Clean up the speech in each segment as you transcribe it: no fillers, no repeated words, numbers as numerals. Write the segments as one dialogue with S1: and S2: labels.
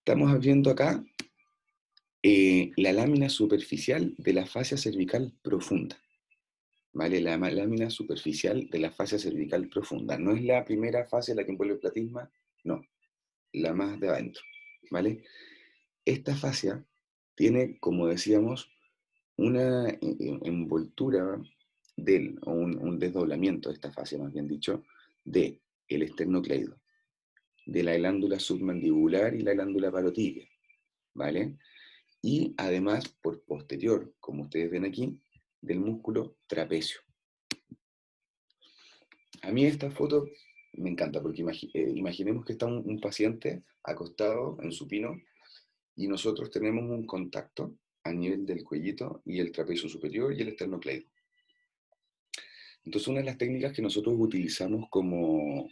S1: Estamos viendo acá la lámina superficial de la fascia cervical profunda, ¿vale? Lámina superficial de la fascia cervical profunda. No es la primera fascia la que envuelve el platisma, no, la más de adentro, ¿vale? Esta fascia tiene, como decíamos, una envoltura o un desdoblamiento de esta fascia, más bien dicho, de el esternocleido, de la glándula submandibular y la glándula parotidea, ¿vale? Y además, por posterior, como ustedes ven aquí, del músculo trapecio. A mí esta foto me encanta porque imaginemos que está un paciente acostado en supino y nosotros tenemos un contacto a nivel del cuellito y el trapecio superior y el esternocleido. Entonces, una de las técnicas que nosotros utilizamos como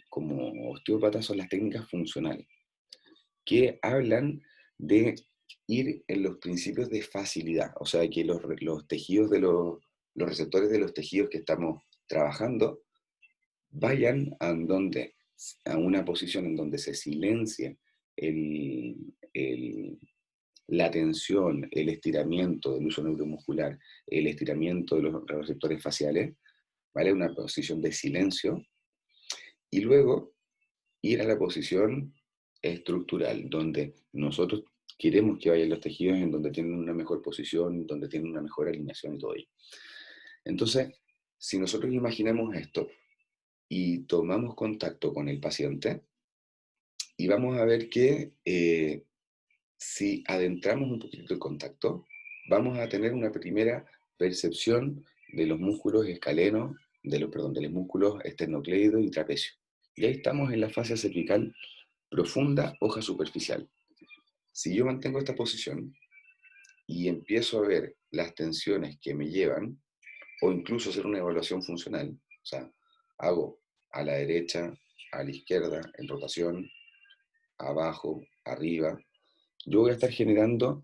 S1: osteópatas son las técnicas funcionales, que hablan de ir en los principios de facilidad, o sea, que los tejidos los receptores de los tejidos que estamos trabajando vayan a una posición en donde se silencia el, el- la tensión, el estiramiento del uso neuromuscular, el estiramiento de los receptores faciales, ¿vale? Una posición de silencio, y luego ir a la posición estructural, donde nosotros queremos que vayan los tejidos en donde tienen una mejor posición, donde tienen una mejor alineación y todo ello. Entonces, si nosotros imaginamos esto y tomamos contacto con el paciente, y vamos a ver que si adentramos un poquito el contacto, vamos a tener una primera percepción de los músculos escalenos, de los músculos esternocleido y trapecio. Y ahí estamos en la fascia cervical profunda, hoja superficial. Si yo mantengo esta posición y empiezo a ver las tensiones que me llevan, o incluso hacer una evaluación funcional, o sea, hago a la derecha, a la izquierda, en rotación, abajo, arriba, yo voy a estar generando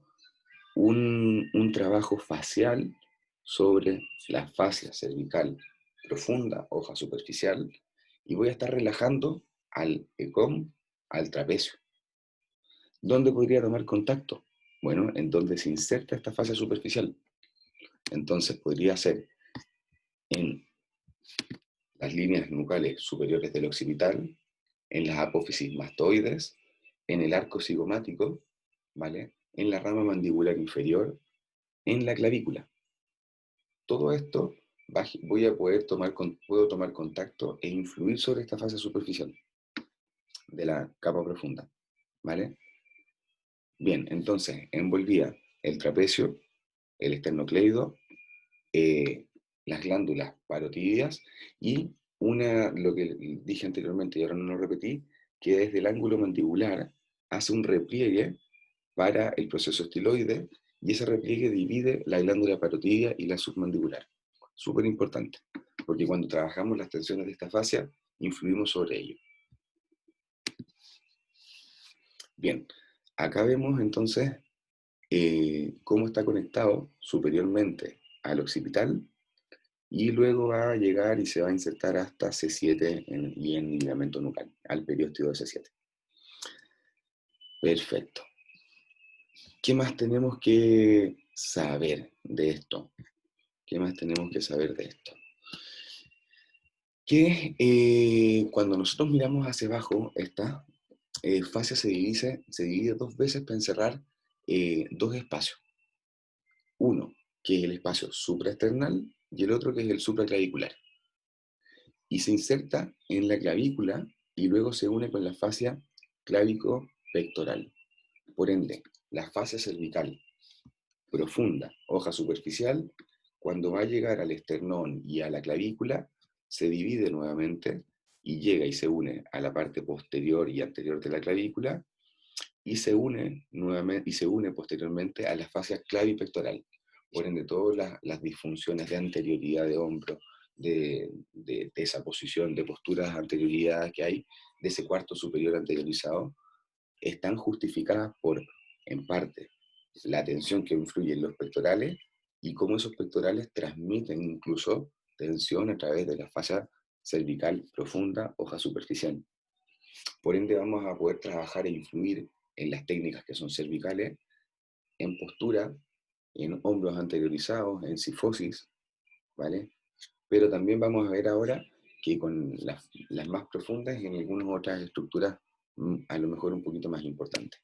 S1: un trabajo facial sobre la fascia cervical profunda, hoja superficial, y voy a estar relajando al ECOM, al trapecio. ¿Dónde podría tomar contacto? Bueno, en donde se inserta esta fascia superficial. Entonces podría ser en las líneas nucales superiores del occipital, en las apófisis mastoides, en el arco cigomático, ¿vale? En la rama mandibular inferior, en la clavícula. Todo esto voy a puedo tomar contacto e influir sobre esta fase superficial de la capa profunda, ¿vale? Bien, entonces envolvía el trapecio, el esternocleido, eh, las glándulas parotidias y lo que dije anteriormente y ahora no lo repetí, que desde el ángulo mandibular hace un repliegue para el proceso estiloide y ese repliegue divide la glándula parotidia y la submandibular. Súper importante, porque cuando trabajamos las tensiones de esta fascia, influimos sobre ello. Bien, acá vemos entonces cómo está conectado superiormente al occipital y luego va a llegar y se va a insertar hasta C7 y en el ligamento nucal, al periósteo de C7. Perfecto. ¿Qué más tenemos que saber de esto? ¿Qué más tenemos que saber de esto? Que cuando nosotros miramos hacia abajo, esta fascia se divide dos veces para encerrar dos espacios. Uno, que es el espacio supraesternal, y el otro que es el supraclavicular. Y se inserta en la clavícula y luego se une con la fascia clávico-pectoral. Por ende, la fascia cervical profunda, hoja superficial, cuando va a llegar al esternón y a la clavícula, se divide nuevamente y llega y se une a la parte posterior y anterior de la clavícula y se une nuevamente y se une posteriormente a la fascia clavipectoral. Por ende, todas las disfunciones de anterioridad de hombro, de esa posición, de posturas de anterioridad que hay, de ese cuarto superior anteriorizado, están justificadas por, en parte, la tensión que influye en los pectorales y cómo esos pectorales transmiten incluso tensión a través de la fascia cervical profunda, hoja superficial. Por ende, vamos a poder trabajar e influir en las técnicas que son cervicales, en postura, en hombros anteriorizados, en cifosis, ¿vale? Pero también vamos a ver ahora que con las más profundas y en algunas otras estructuras a lo mejor un poquito más importantes.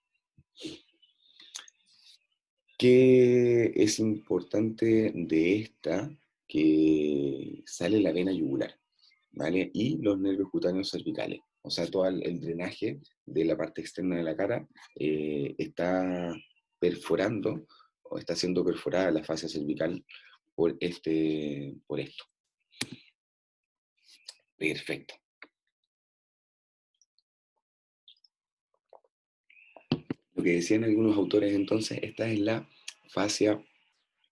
S1: ¿Qué es importante de esta? Que sale la vena yugular, ¿vale? Y los nervios cutáneos cervicales. O sea, todo el drenaje de la parte externa de la cara está perforando o está siendo perforada la fascia cervical por esto. Perfecto. Lo que decían algunos autores entonces, esta es la fascia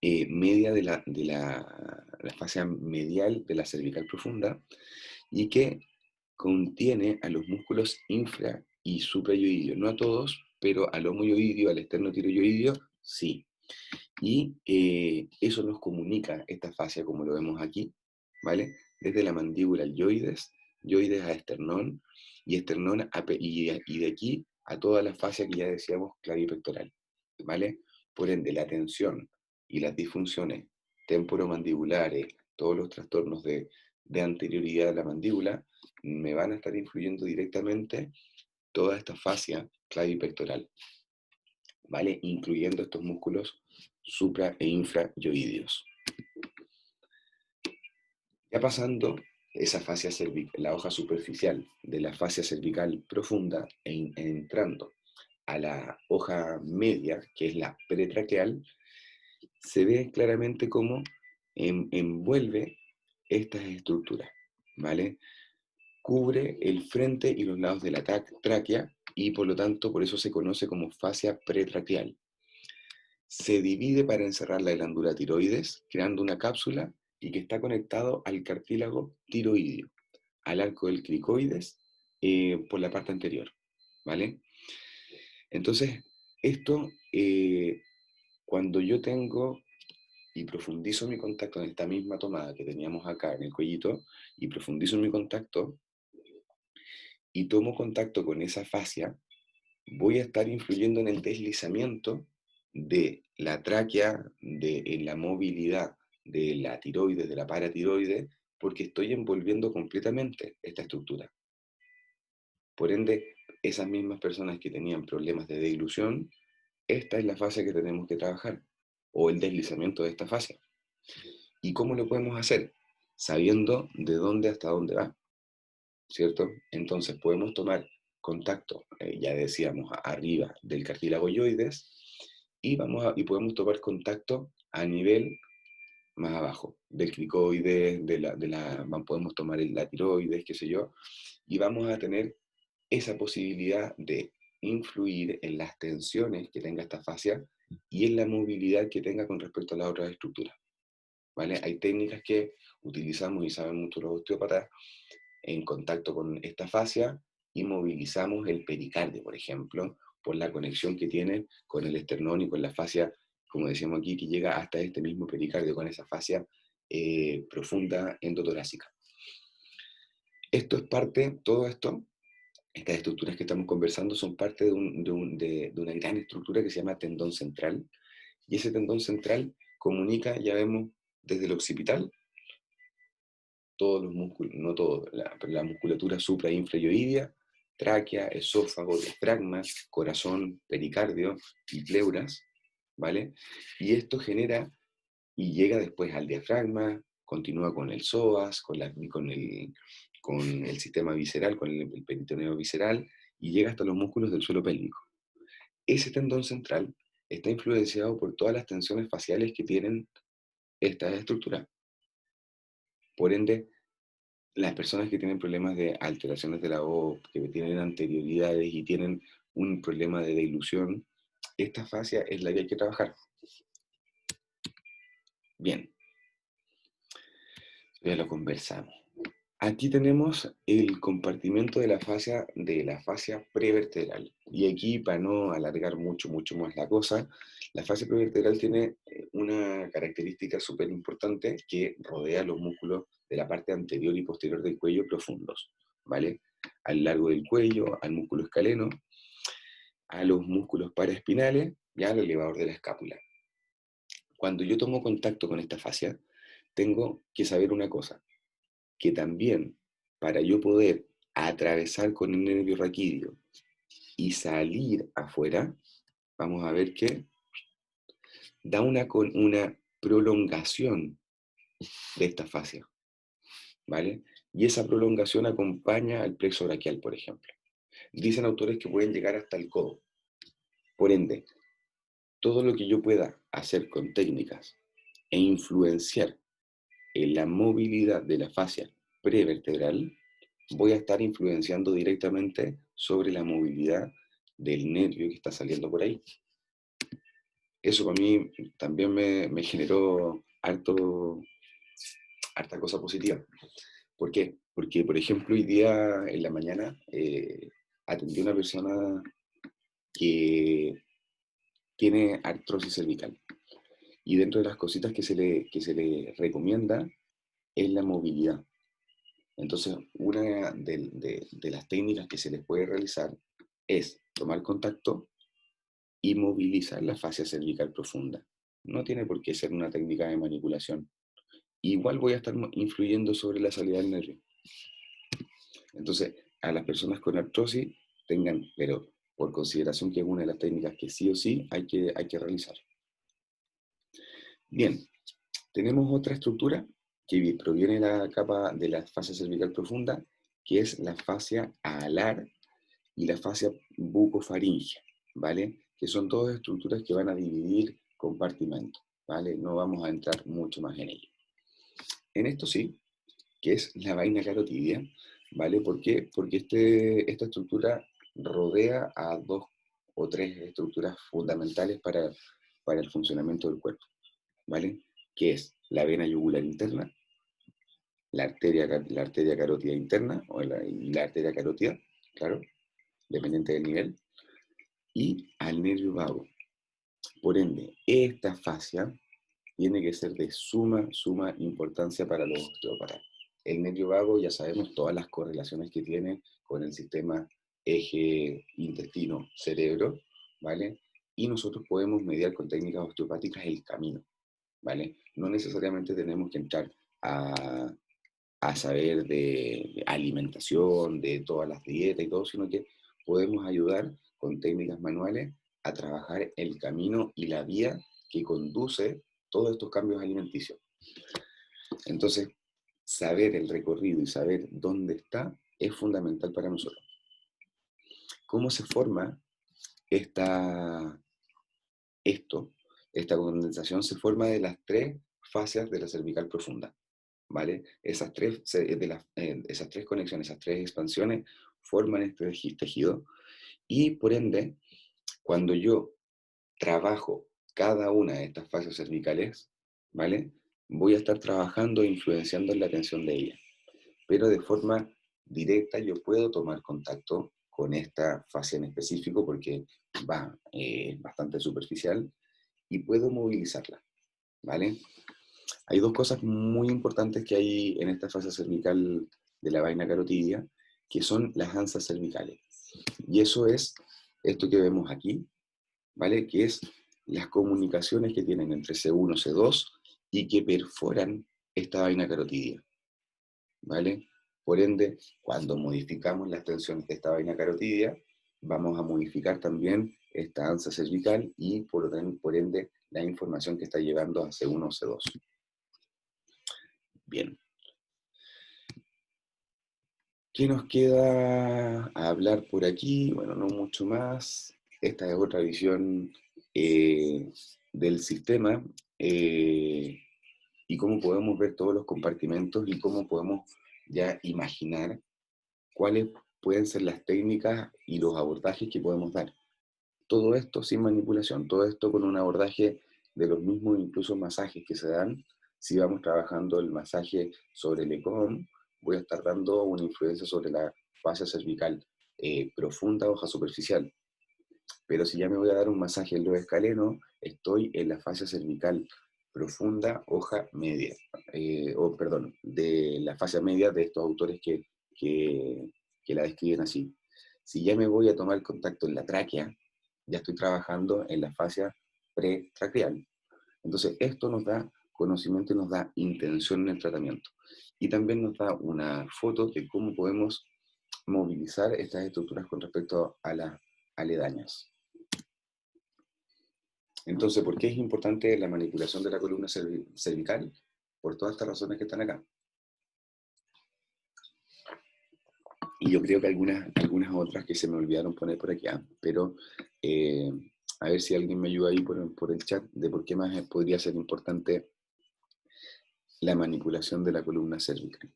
S1: media la fascia medial de la cervical profunda y que contiene a los músculos infra y suprayoidio. No a todos, pero al homoyoidio, al esternotiroyoidio, sí. Y eso nos comunica esta fascia, como lo vemos aquí, ¿vale? Desde la mandíbula al yoides, yoides a esternón, y esternón y de aquí a toda la fascia que ya decíamos clavipectoral, ¿vale? Por ende, la tensión y las disfunciones temporomandibulares, todos los trastornos de anterioridad de la mandíbula, me van a estar influyendo directamente toda esta fascia clavipectoral, ¿vale? Incluyendo estos músculos supra e infrayoideos. Ya pasando esa fascia cervical, la hoja superficial de la fascia cervical profunda entrando a la hoja media, que es la pretraqueal, se ve claramente cómo envuelve estas estructuras, ¿vale? Cubre el frente y los lados de la tráquea y por lo tanto por eso se conoce como fascia pretraqueal. Se divide para encerrar la glándula tiroides, creando una cápsula y que está conectado al cartílago tiroideo, al arco del cricoides por la parte anterior, ¿vale? Entonces, esto, cuando yo tengo y profundizo mi contacto en esta misma tomada que teníamos acá en el cuellito, y profundizo mi contacto y tomo contacto con esa fascia, voy a estar influyendo en el deslizamiento de la tráquea, en la movilidad de la tiroides, de la paratiroides, porque estoy envolviendo completamente esta estructura. Por ende, esas mismas personas que tenían problemas de deglución, esta es la fase que tenemos que trabajar, o el deslizamiento de esta fase. ¿Y cómo lo podemos hacer? Sabiendo de dónde hasta dónde va, ¿cierto? Entonces podemos tomar contacto, ya decíamos, arriba del cartílago yoides, y podemos tomar contacto a nivel más abajo, del cricoides, podemos tomar la tiroides, qué sé yo, y vamos a tener esa posibilidad de influir en las tensiones que tenga esta fascia y en la movilidad que tenga con respecto a las otras estructuras, ¿vale? Hay técnicas que utilizamos y saben mucho los osteópatas en contacto con esta fascia y movilizamos el pericardio, por ejemplo, por la conexión que tiene con el esternón y con la fascia, como decíamos aquí, que llega hasta este mismo pericardio, con esa fascia profunda endotorácica. Esto es parte, todo esto, estas estructuras que estamos conversando son parte de una gran estructura que se llama tendón central, y ese tendón central comunica, ya vemos, desde el occipital, todos los músculos, no todo, la musculatura supra e infrayoidea, tráquea, esófago, diafragma, corazón, pericardio y pleuras, ¿vale? Y esto genera y llega después al diafragma, continúa con el psoas, con el sistema visceral, con el peritoneo visceral, y llega hasta los músculos del suelo pélvico. Ese tendón central está influenciado por todas las tensiones faciales que tienen esta estructura. Por ende, las personas que tienen problemas de alteraciones de la voz, que tienen anterioridades y tienen un problema de dilución, esta fascia es la que hay que trabajar. Bien, ya lo conversamos. Aquí tenemos el compartimento de la fascia prevertebral. Y aquí, para no alargar mucho más la cosa, la fascia prevertebral tiene una característica súper importante que rodea los músculos de la parte anterior y posterior del cuello profundos, ¿vale? Al largo del cuello, al músculo escaleno. a los músculos paraespinales y al elevador de la escápula. Cuando yo tomo contacto con esta fascia, tengo que saber una cosa, que también para yo poder atravesar con el nervio raquídeo y salir afuera, vamos a ver que da una prolongación de esta fascia, ¿vale? Y esa prolongación acompaña al plexo braquial, por ejemplo. Dicen autores que pueden llegar hasta el codo. Por ende, todo lo que yo pueda hacer con técnicas e influenciar en la movilidad de la fascia prevertebral, voy a estar influenciando directamente sobre la movilidad del nervio que está saliendo por ahí. Eso para mí también me generó harta cosa positiva. ¿Por qué? Porque, por ejemplo, hoy día en la mañana atendí a una persona que tiene artrosis cervical. Y dentro de las cositas que se le recomienda es la movilidad. Entonces, una de las técnicas que se les puede realizar es tomar contacto y movilizar la fascia cervical profunda. No tiene por qué ser una técnica de manipulación. Igual voy a estar influyendo sobre la salida del nervio. Entonces, a las personas con artrosis tengan, pero por consideración que es una de las técnicas que sí o sí hay que realizar. Bien, tenemos otra estructura que proviene de la capa de la fascia cervical profunda, que es la fascia alar y la fascia bucofaringea, ¿vale? Que son todas estructuras que van a dividir compartimentos, ¿vale? No vamos a entrar mucho más en ello. En esto sí, que es la vaina carotidia, ¿vale? ¿Por qué? Porque esta estructura rodea a dos o tres estructuras fundamentales para el funcionamiento del cuerpo, ¿vale? Que es la vena yugular interna, la arteria carótida interna y la arteria carótida, claro, dependiente del nivel, y al nervio vago. Por ende, esta fascia tiene que ser de suma importancia para los osteópatas. El nervio vago ya sabemos todas las correlaciones que tiene con el sistema eje intestino-cerebro, ¿vale? Y nosotros podemos mediar con técnicas osteopáticas el camino, ¿vale? No necesariamente tenemos que entrar a saber de alimentación, de todas las dietas y todo, sino que podemos ayudar con técnicas manuales a trabajar el camino y la vía que conduce todos estos cambios alimenticios. Entonces, saber el recorrido y saber dónde está es fundamental para nosotros. ¿Cómo se forma esta, esto? Esta condensación se forma de las tres fascias de la cervical profunda, ¿vale? Esas esas tres conexiones, esas tres expansiones forman este tejido y por ende, cuando yo trabajo cada una de estas fascias cervicales, ¿vale? Voy a estar trabajando e influenciando en la tensión de ella. Pero de forma directa yo puedo tomar contacto con esta fascia en específico porque va bastante superficial y puedo movilizarla, ¿vale? Hay dos cosas muy importantes que hay en esta fascia cervical de la vaina carotidia, que son las ansas cervicales. Y eso es esto que vemos aquí, ¿vale? Que es las comunicaciones que tienen entre C1 y C2 y que perforan esta vaina carotidia, ¿vale? Por ende, cuando modificamos las tensiones de esta vaina carotidia, vamos a modificar también esta ansa cervical y por ende la información que está llegando a C1 o C2. Bien. ¿Qué nos queda a hablar por aquí? Bueno, no mucho más. Esta es otra visión del sistema y cómo podemos ver todos los compartimentos y cómo podemos ya imaginar cuáles pueden ser las técnicas y los abordajes que podemos dar. Todo esto sin manipulación, todo esto con un abordaje de los mismos incluso masajes que se dan. Si vamos trabajando el masaje sobre el ECOM, voy a estar dando una influencia sobre la fascia cervical profunda, hoja superficial. Pero si ya me voy a dar un masaje en los escalenos, estoy en la fascia cervical profunda, hoja media, perdón, de la fascia media de estos autores que la describen así. Si ya me voy a tomar contacto en la tráquea, ya estoy trabajando en la fascia pretraqueal. Entonces, esto nos da conocimiento y nos da intención en el tratamiento. Y también nos da una foto de cómo podemos movilizar estas estructuras con respecto a las aledañas. Entonces, ¿por qué es importante la manipulación de la columna cervical? Por todas estas razones que están acá. Y yo creo que algunas otras que se me olvidaron poner por aquí, pero a ver si alguien me ayuda ahí por el chat de por qué más podría ser importante la manipulación de la columna cervical.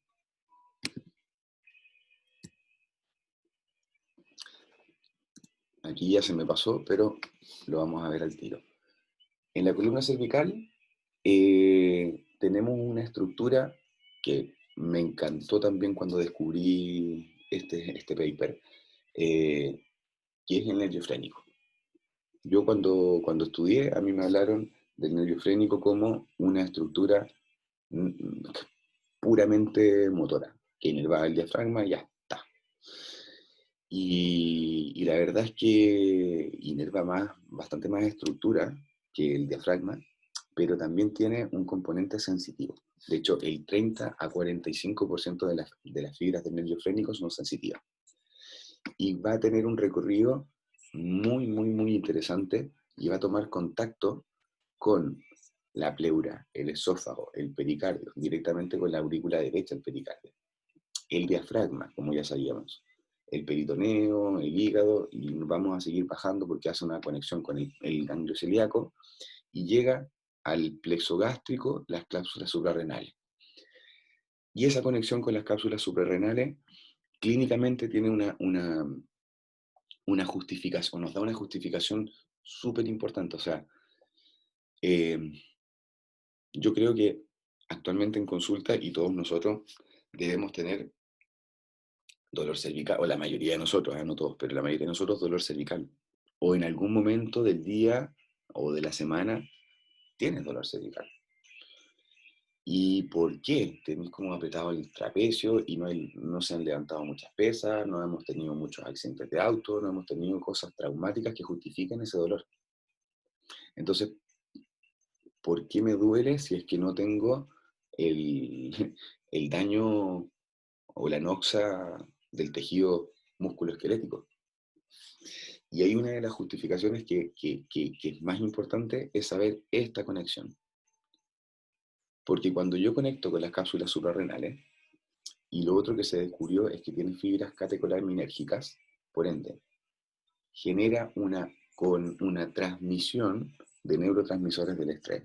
S1: Aquí ya se me pasó, pero lo vamos a ver al tiro. En la columna cervical tenemos una estructura que me encantó también cuando descubrí este paper, que es el nervio frénico. Yo cuando estudié, a mí me hablaron del nervio frénico como una estructura puramente motora, que inerva el diafragma y ya está. Y la verdad es que inerva bastante más estructura que el diafragma, pero también tiene un componente sensitivo. De hecho, el 30 a 45% de las fibras del nervio frénico son sensitivas. Y va a tener un recorrido muy, muy, muy interesante y va a tomar contacto con la pleura, el esófago, el pericardio, directamente con la aurícula derecha del pericardio. El diafragma, como ya sabíamos, el peritoneo, el hígado, y vamos a seguir bajando porque hace una conexión con el ganglio celíaco y llega al plexo gástrico, las cápsulas suprarrenales. Y esa conexión con las cápsulas suprarrenales clínicamente tiene una justificación, nos da una justificación súper importante. O sea, yo creo que actualmente en consulta, y todos nosotros debemos tener dolor cervical, o la mayoría de nosotros, no todos, pero la mayoría de nosotros dolor cervical. O en algún momento del día o de la semana tienes dolor cervical. ¿Y por qué? Tenéis como apretado el trapecio y no se han levantado muchas pesas, no hemos tenido muchos accidentes de auto, no hemos tenido cosas traumáticas que justifiquen ese dolor. Entonces, ¿por qué me duele si es que no tengo el, el daño o la noxa del tejido musculoesquelético? Y hay una de las justificaciones que es más importante es saber esta conexión. Porque cuando yo conecto con las cápsulas suprarrenales, y lo otro que se descubrió es que tiene fibras catecolaminérgicas, por ende, genera con una transmisión de neurotransmisores del estrés.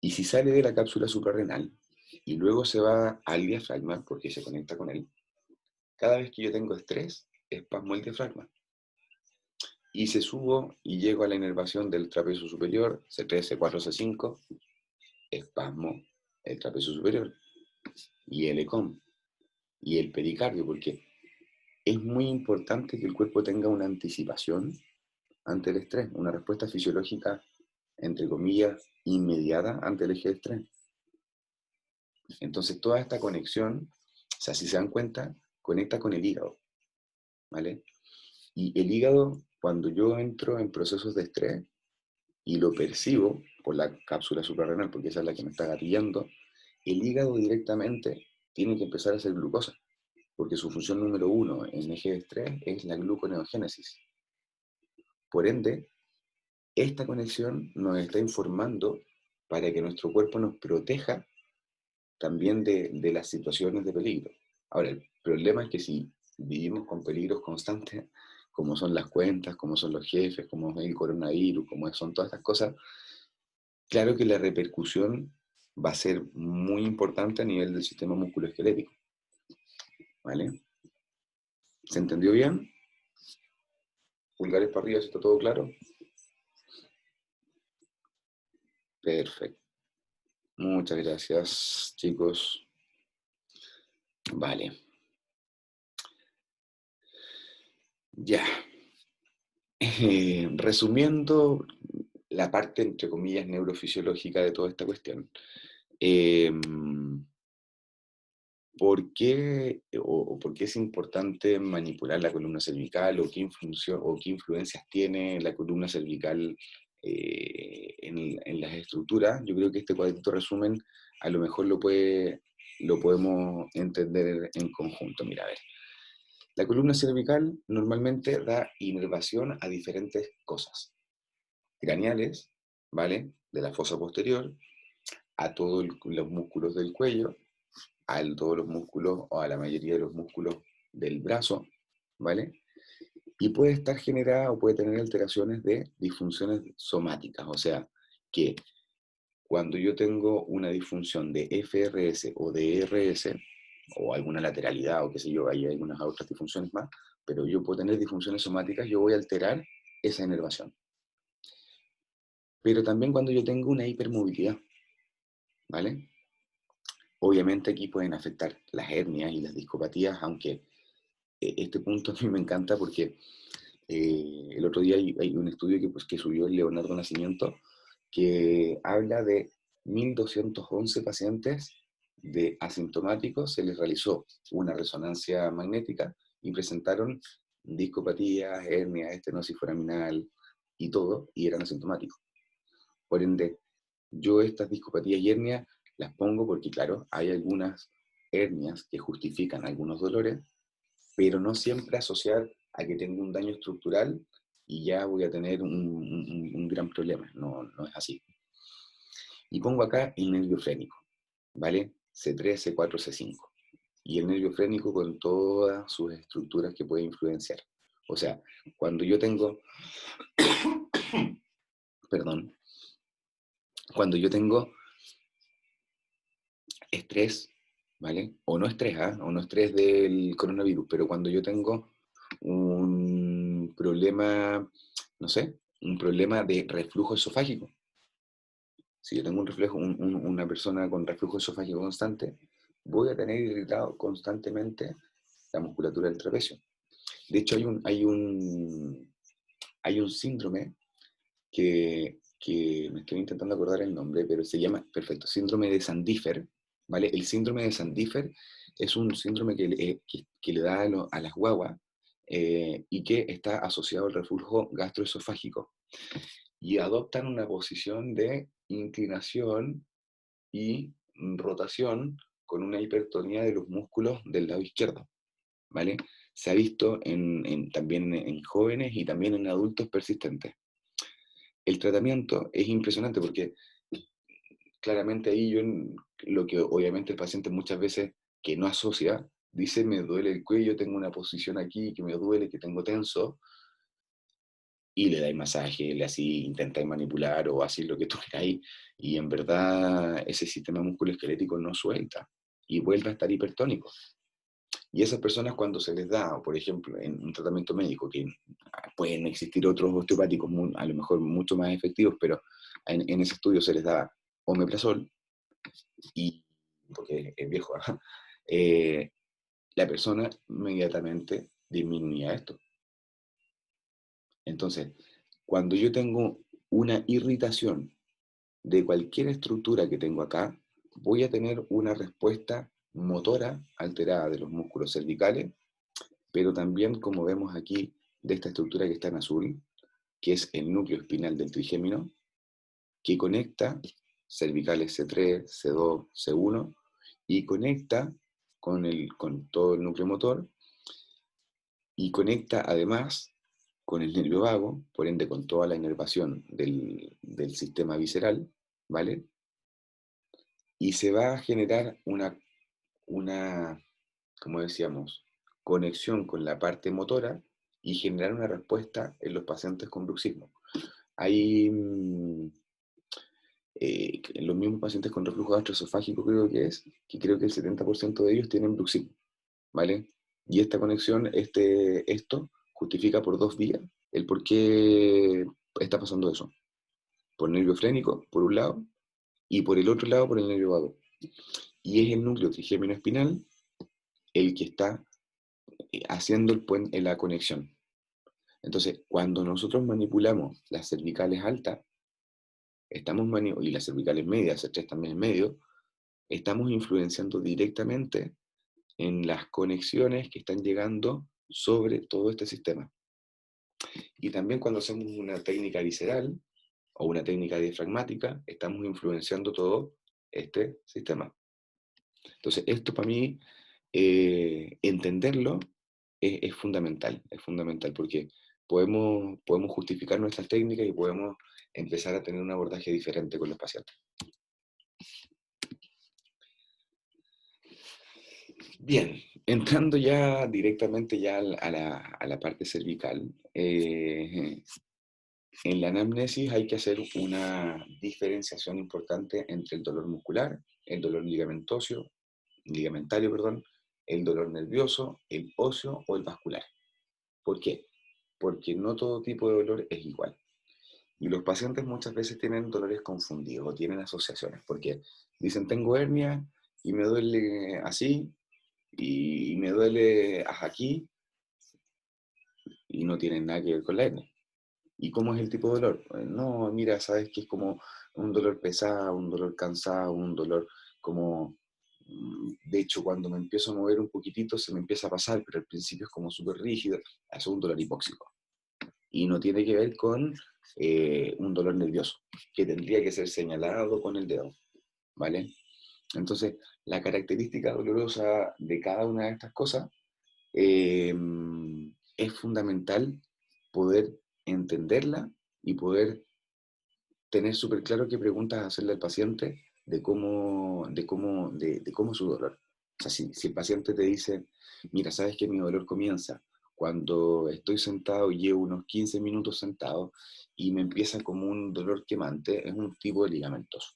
S1: Y si sale de la cápsula suprarrenal y luego se va al diafragma, porque se conecta con él, cada vez que yo tengo estrés, espasmo el diafragma. Y se subo y llego a la inervación del trapecio superior, C3, C4, C5, espasmo el trapecio superior, y el ECOM, y el pericardio, porque es muy importante que el cuerpo tenga una anticipación ante el estrés, una respuesta fisiológica, entre comillas, inmediata ante el eje de estrés. Entonces, toda esta conexión, o sea, si se dan cuenta, conecta con el hígado, ¿vale? Y el hígado, cuando yo entro en procesos de estrés y lo percibo por la cápsula suprarrenal, porque esa es la que me está gatillando, el hígado directamente tiene que empezar a hacer glucosa, porque su función número 1 en eje de estrés es la gluconeogénesis. Por ende, esta conexión nos está informando para que nuestro cuerpo nos proteja también de las situaciones de peligro. Ahora, el problema es que si vivimos con peligros constantes, como son las cuentas, como son los jefes, como es el coronavirus, como son todas estas cosas, claro que la repercusión va a ser muy importante a nivel del sistema musculoesquelético. ¿Vale? ¿Se entendió bien? Pulgares para arriba, si está todo claro. Perfecto. Muchas gracias, chicos. Vale. Ya. Resumiendo la parte, entre comillas, neurofisiológica de toda esta cuestión. ¿por qué, o por qué es importante manipular la columna cervical o qué influencias tiene la columna cervical en las estructuras? Yo creo que este cuadrito resumen a lo mejor lo podemos entender en conjunto. Mira, a ver. La columna cervical normalmente da inervación a diferentes cosas. Craneales, ¿vale? De la fosa posterior, a todos los músculos del cuello, a todos los músculos o a la mayoría de los músculos del brazo, ¿vale? Y puede estar generada o puede tener alteraciones de disfunciones somáticas, o sea, que cuando yo tengo una disfunción de FRS o de ERS, o alguna lateralidad o qué sé yo, hay algunas otras disfunciones más, pero yo puedo tener disfunciones somáticas, yo voy a alterar esa inervación. Pero también cuando yo tengo una hipermovilidad, ¿vale? Obviamente aquí pueden afectar las hernias y las discopatías, aunque este punto a mí me encanta porque el otro día hay un estudio que subió el Leonardo Nacimiento que habla de 1.211 pacientes de asintomáticos, se les realizó una resonancia magnética y presentaron discopatías, hernias, estenosis foraminal y todo, y eran asintomáticos. Por ende, yo estas discopatías y hernias las pongo porque, claro, hay algunas hernias que justifican algunos dolores, pero no siempre asociar a que tengo un daño estructural y ya voy a tener un gran problema. No, no es así. Y pongo acá el nervio frénico, ¿vale? C3, C4, C5. Y el nervio frénico con todas sus estructuras que puede influenciar. O sea, cuando yo tengo, perdón, cuando yo tengo estrés, ¿vale? O no estrés, ¿ah? O no estrés del coronavirus, pero cuando yo tengo un problema, no sé, un problema de reflujo esofágico. Si yo tengo una persona con reflujo esofágico constante, voy a tener irritado constantemente la musculatura del trapecio. De hecho, hay un síndrome que me estoy intentando acordar el nombre, pero se llama, perfecto, síndrome de Sandífer, ¿vale? El síndrome de Sandífer es un síndrome que le da a las guaguas y que está asociado al reflujo gastroesofágico. Y adoptan una posición de inclinación y rotación con una hipertonía de los músculos del lado izquierdo, ¿vale? Se ha visto también en jóvenes y también en adultos persistentes. El tratamiento es impresionante porque claramente ahí lo que obviamente el paciente muchas veces que no asocia, dice me duele el cuello, tengo una posición aquí que me duele, que tengo tenso, y le dais masaje, le así, intentáis manipular o así lo que tú queráis, y en verdad ese sistema musculoesquelético no suelta y vuelve a estar hipertónico. Y esas personas cuando se les da, por ejemplo, en un tratamiento médico, que pueden existir otros osteopáticos a lo mejor mucho más efectivos, pero en ese estudio se les da omeprazol, y, porque es viejo, eh, la persona inmediatamente disminuía esto. Entonces, cuando yo tengo una irritación de cualquier estructura que tengo acá, voy a tener una respuesta motora alterada de los músculos cervicales, pero también, como vemos aquí, de esta estructura que está en azul, que es el núcleo espinal del trigémino, que conecta cervicales C3, C2, C1, y conecta con todo el núcleo motor, y conecta además con el nervio vago, por ende con toda la inervación del sistema visceral, ¿vale? Y se va a generar una, como decíamos, conexión con la parte motora y generar una respuesta en los pacientes con bruxismo. Hay los mismos pacientes con reflujo gastroesofágico, que creo que el 70% de ellos tienen bruxismo, ¿vale? Y esta conexión, esto justifica por dos vías el por qué está pasando eso. Por nervio frénico, por un lado, y por el otro lado, por el nervio vago. Y es el núcleo trigémino espinal el que está haciendo la conexión. Entonces, cuando nosotros manipulamos las cervicales altas, y las cervicales medias, C3 también en medio, estamos influenciando directamente en las conexiones que están llegando sobre todo este sistema. Y también cuando hacemos una técnica visceral o una técnica diafragmática, estamos influenciando todo este sistema. Entonces, esto para mí, entenderlo es fundamental porque podemos justificar nuestras técnicas y podemos empezar a tener un abordaje diferente con los pacientes. Bien, entrando ya directamente ya a la parte cervical, en la anamnesis hay que hacer una diferenciación importante entre el dolor muscular, el dolor ligamentario, perdón, el dolor nervioso, el óseo o el vascular. ¿Por qué? Porque no todo tipo de dolor es igual. Y los pacientes muchas veces tienen dolores confundidos o tienen asociaciones, porque dicen tengo hernia y me duele así, y me duele aquí, y no tienen nada que ver con la hernia. ¿Y cómo es el tipo de dolor? No, mira, sabes que es como un dolor pesado, un dolor cansado, un dolor como... De hecho, cuando me empiezo a mover un poquitito se me empieza a pasar, pero al principio es como súper rígido. Eso es un dolor hipóxico. Y no tiene que ver con un dolor nervioso, que tendría que ser señalado con el dedo, ¿vale? Entonces, la característica dolorosa de cada una de estas cosas eh, es fundamental poder entenderla y poder tener súper claro qué preguntas hacerle al paciente de cómo es su dolor. O sea, si el paciente te dice, mira, sabes que mi dolor comienza cuando estoy sentado y llevo unos 15 minutos sentado y me empieza como un dolor quemante, es un tipo de ligamentoso,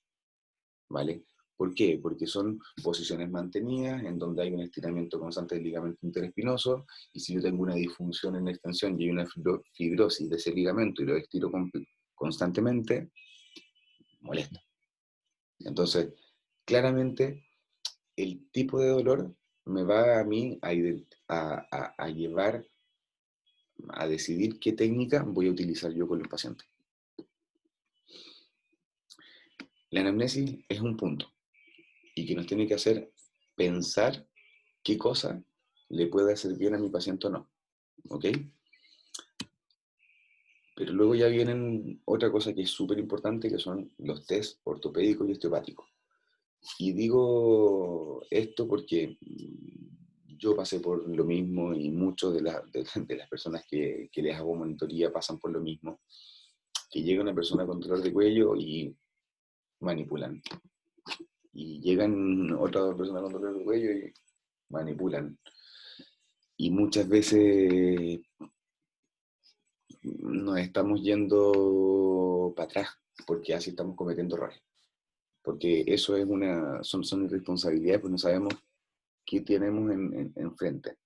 S1: ¿vale? ¿Por qué? Porque son posiciones mantenidas en donde hay un estiramiento constante del ligamento interespinoso, y si yo tengo una disfunción en la extensión y hay una fibrosis de ese ligamento y lo estiro constantemente, molesta. Entonces, claramente, el tipo de dolor me va a mí a llevar a decidir qué técnica voy a utilizar yo con los pacientes. La anamnesis es un punto y que nos tiene que hacer pensar qué cosa le puede hacer bien a mi paciente o no, ¿ok? Pero luego ya vienen otra cosa que es súper importante, que son los test ortopédicos y osteopáticos. Y digo esto porque yo pasé por lo mismo y muchos de las personas que les hago monitoría pasan por lo mismo, que llega una persona con dolor de cuello y manipulan. Y llegan otras personas con dolor de cuello y manipulan. Y muchas veces nos estamos yendo para atrás porque así estamos cometiendo errores. Porque eso es son irresponsabilidades, pues no sabemos qué tenemos enfrente.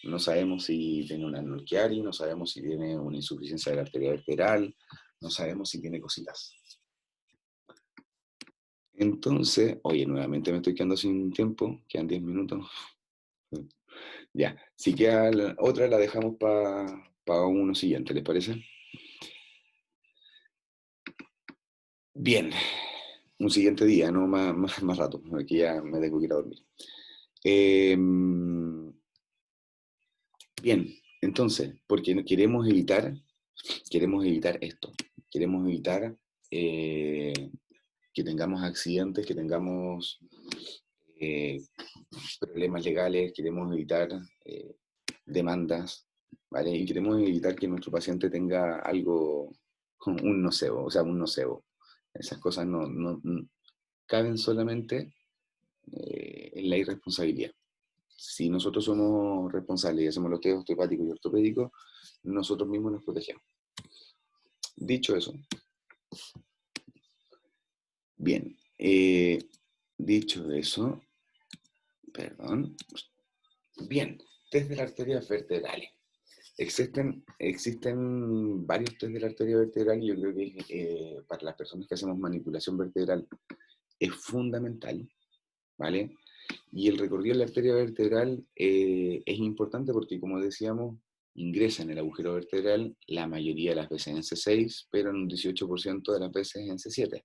S1: No sabemos si tiene una norquiaris, no sabemos si tiene una insuficiencia de la arteria vertebral, no sabemos si tiene cositas. Entonces, oye, nuevamente me estoy quedando sin tiempo, quedan 10 minutos. Ya, si queda otra la dejamos para uno siguiente, ¿les parece? Bien, un siguiente día, no más rato, porque ya me tengo que ir a dormir. Eh, bien, entonces, porque queremos evitar esto, queremos evitar que tengamos accidentes, que tengamos eh, problemas legales, queremos evitar demandas, ¿vale? Y queremos evitar que nuestro paciente tenga algo, un nocebo, o sea, un nocebo. Esas cosas no caben solamente en la irresponsabilidad. Si nosotros somos responsables y hacemos los test osteopáticos y ortopédicos, nosotros mismos nos protegemos. Dicho eso, bien, dicho eso, perdón, bien, test de la arteria vertebral. Existen varios test de la arteria vertebral y yo creo que para las personas que hacemos manipulación vertebral es fundamental, ¿vale? Y el recorrido de la arteria vertebral es importante porque, como decíamos, ingresa en el agujero vertebral la mayoría de las veces en C6, pero en un 18% de las veces en C7.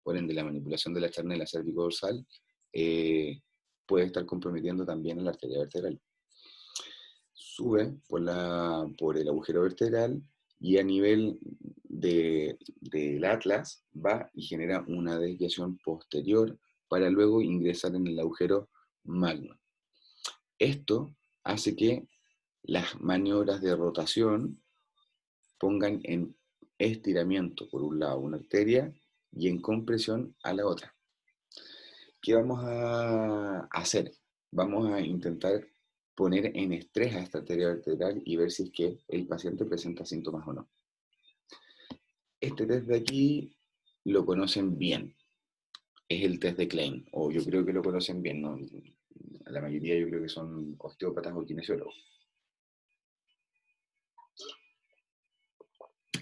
S1: Por ende, la manipulación de la charnela cérvico-dorsal puede estar comprometiendo también a la arteria vertebral. Sube por el agujero vertebral y a nivel del atlas va y genera una desviación posterior para luego ingresar en el agujero magno. Esto hace que las maniobras de rotación pongan en estiramiento por un lado una arteria y en compresión a la otra. ¿Qué vamos a hacer? Vamos a intentar poner en estrés a esta arteria vertebral y ver si es que el paciente presenta síntomas o no. Este test de aquí lo conocen bien, es el test de Klein, o yo creo que lo conocen bien, ¿no? La mayoría yo creo que son osteópatas o kinesiólogos.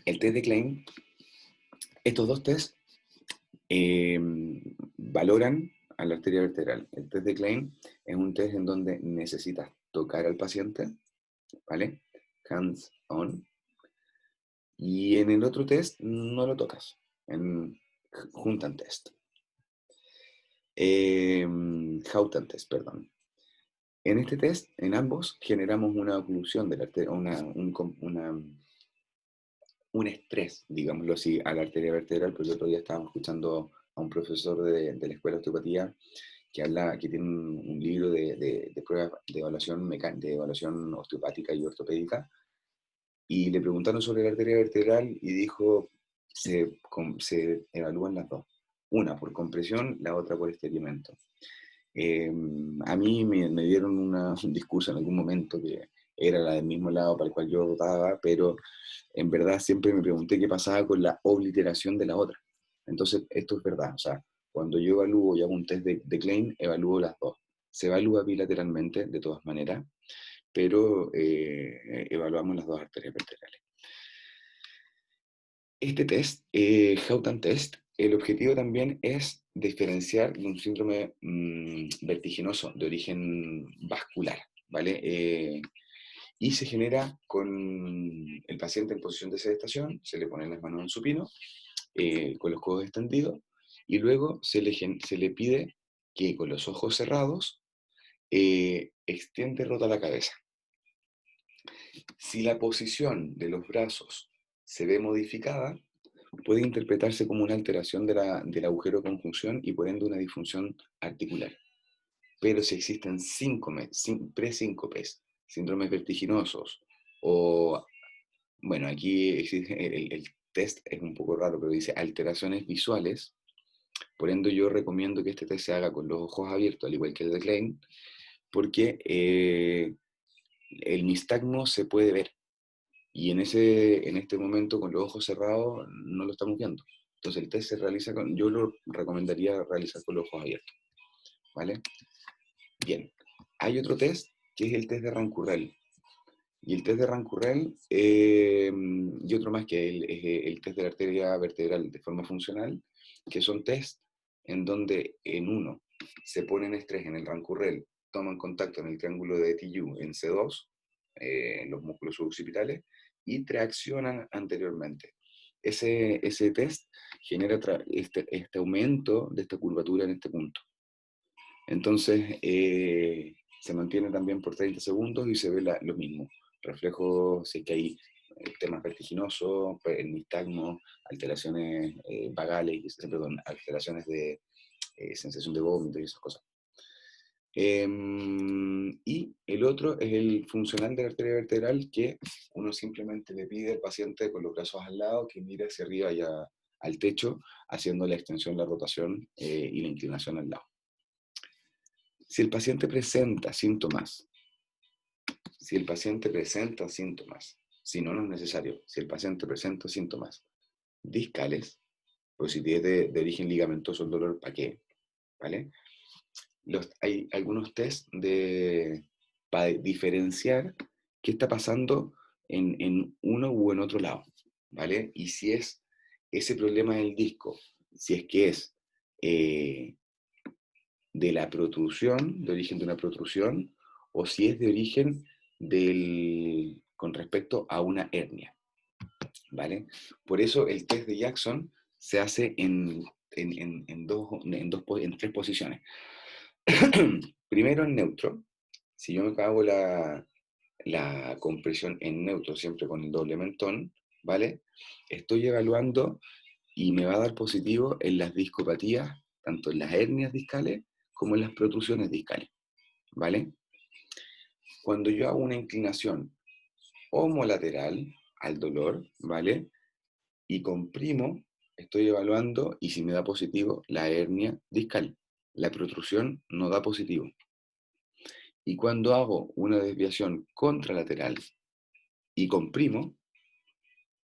S1: El test de Klein, estos dos tests valoran a la arteria vertebral. El test de Klein es un test en donde necesitas tocar al paciente, ¿vale? Hands on. Y en el otro test no lo tocas, en Juntan test. Houghton test, perdón. En este test, en ambos, generamos una oclusión de la arteria, un estrés, digámoslo así, a la arteria vertebral, porque el otro día estábamos escuchando a un profesor de la Escuela de Osteopatía que tiene un libro de pruebas de evaluación osteopática y ortopédica, y le preguntaron sobre la arteria vertebral y dijo, se evalúan las dos, una por compresión, la otra por estiramiento. A mí me dieron un discurso en algún momento que era la del mismo lado para el cual yo votaba, pero en verdad siempre me pregunté qué pasaba con la obliteración de la otra. Entonces, esto es verdad. O sea, cuando yo evalúo y hago un test de Klein, evalúo las dos. Se evalúa bilateralmente, de todas maneras, pero evaluamos las dos arterias vertebrales. Este test, Houghton test, el objetivo también es diferenciar de un síndrome vertiginoso de origen vascular, ¿vale? Y se genera con el paciente en posición de sedestación, se le ponen las manos en supino, con los codos extendidos, y luego se le pide que con los ojos cerrados extiende rota la cabeza. Si la posición de los brazos se ve modificada, puede interpretarse como una alteración del agujero de conjunción y por ende una disfunción articular. Pero si existen presíncopes, síndromes vertiginosos, o, bueno, aquí existe, el test es un poco raro, pero dice alteraciones visuales, por ende yo recomiendo que este test se haga con los ojos abiertos, al igual que el de Klein, porque el nistagmo se puede ver. Y en este momento, con los ojos cerrados, no lo estamos viendo. Entonces el test se realiza yo lo recomendaría realizar con los ojos abiertos, ¿vale? Bien, hay otro test que es el test de Rancurrell. Y el test de Rancurrell, y otro más que es el test de la arteria vertebral de forma funcional, que son test en donde en uno se ponen estrés en el Rancurrell, toman contacto en el triángulo de TU en C2, los músculos suboccipitales, y traccionan anteriormente. Ese test genera este aumento de esta curvatura en este punto. Entonces, se mantiene también por 30 segundos y se ve lo mismo. Reflejos, si es que hay temas vertiginosos, nistagmo, alteraciones vagales, perdón, alteraciones de sensación de vómito y esas cosas. Y el otro es el funcional de la arteria vertebral, que uno simplemente le pide al paciente con los brazos al lado que mire hacia arriba y al techo, haciendo la extensión, la rotación y la inclinación al lado. Si el paciente presenta síntomas, si no, no es necesario, si el paciente presenta síntomas discales, pues si tiene de origen ligamentoso el dolor, ¿para qué? ¿Vale? Hay algunos test para diferenciar qué está pasando en uno u en otro lado, ¿vale? Y si es ese problema del disco, si es que es de la protrusión, de origen de una protrusión, o si es de origen con respecto a una hernia, ¿vale? Por eso el test de Jackson se hace en tres posiciones. primero en neutro. Si yo me hago la compresión en neutro, siempre con el doble mentón, ¿vale? Estoy evaluando y me va a dar positivo en las discopatías, tanto en las hernias discales como en las protrusiones discales, ¿vale? Cuando yo hago una inclinación homolateral al dolor, ¿vale? Y comprimo, estoy evaluando y si me da positivo la hernia discal. La protrusión no da positivo. Y cuando hago una desviación contralateral y comprimo,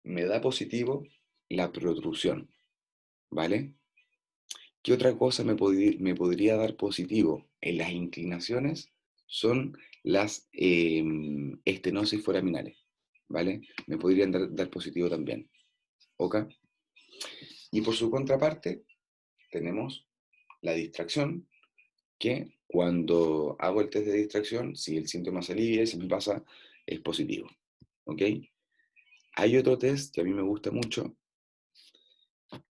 S1: me da positivo la protrusión, ¿vale? ¿Qué otra cosa me podría dar positivo en las inclinaciones? Son las estenosis foraminales, ¿vale? Me podrían dar positivo también, ¿ok? Y por su contraparte, tenemos la distracción, que cuando hago el test de distracción, si el síntoma se alivia y se me pasa, es positivo, ¿ok? Hay otro test que a mí me gusta mucho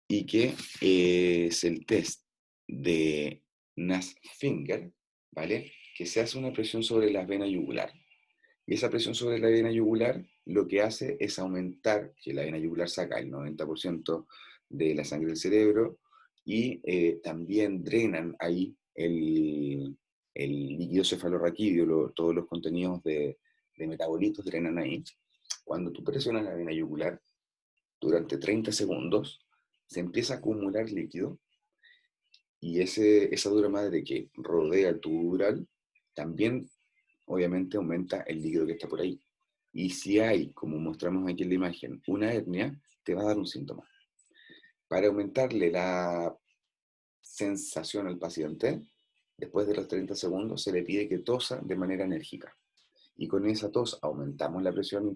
S1: y que es el test de Nassfinger, ¿vale? Que se hace una presión sobre la vena yugular. Y esa presión sobre la vena yugular lo que hace es aumentar, que la vena yugular saca el 90% de la sangre del cerebro y también drenan ahí el líquido cefalorraquídeo, todos los contenidos de metabolitos drenan ahí. Cuando tú presionas la vena yugular durante 30 segundos, se empieza a acumular líquido y esa dura madre que rodea el tubo dural también obviamente aumenta el líquido que está por ahí. Y si hay, como mostramos aquí en la imagen, una hernia, te va a dar un síntoma. Para aumentarle la sensación al paciente, después de los 30 segundos se le pide que tosa de manera enérgica. Y con esa tos aumentamos la presión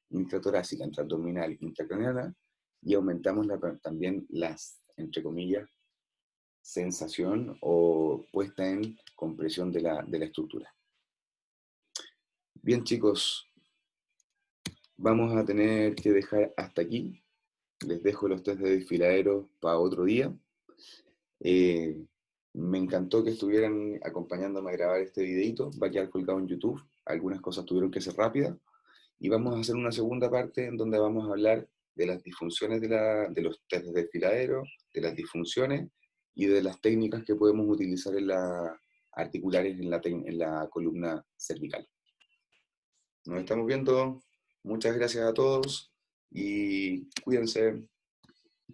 S1: intratorácica, intraabdominal, intracraneana, y aumentamos también las, entre comillas, sensación o puesta en compresión de la estructura. Bien, chicos, vamos a tener que dejar hasta aquí. Les dejo los test de desfiladero para otro día. Eh, Me encantó que estuvieran acompañándome a grabar este videito. Va a quedar colgado en YouTube. Algunas cosas tuvieron que ser rápidas. Y vamos a hacer una segunda parte en donde vamos a hablar de las disfunciones de los test de desfiladero, de las disfunciones y de las técnicas que podemos utilizar en articulares en la columna cervical. Nos estamos viendo. Muchas gracias a todos y cuídense.